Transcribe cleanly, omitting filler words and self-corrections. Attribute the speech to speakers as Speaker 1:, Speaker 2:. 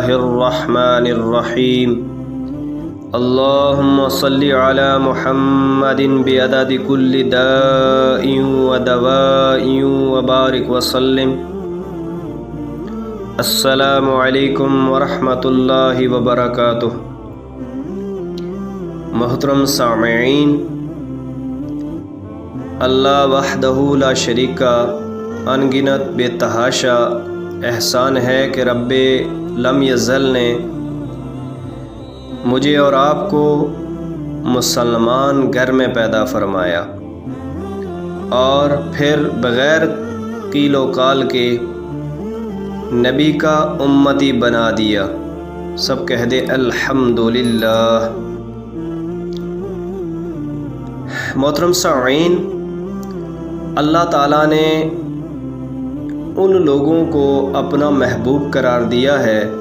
Speaker 1: اللہ الرحمن الرحیم اللہم صلی علی محمد بعدد کل داء و دواء وبارک وسلم۔ السلام علیکم ورحمۃ اللہ وبرکاتہ۔ محترم سامعین، اللہ وحدہ لا شریک کا انگنت بے تحاشا احسان ہے کہ رب لم یزل نے مجھے اور آپ کو مسلمان گھر میں پیدا فرمایا اور پھر بغیر قیل و قال کے نبی کا امتی بنا دیا۔ سب کہہ دے الحمدللہ۔ محترم سامعین، اللہ تعالیٰ نے ان لوگوں کو اپنا محبوب قرار دیا ہے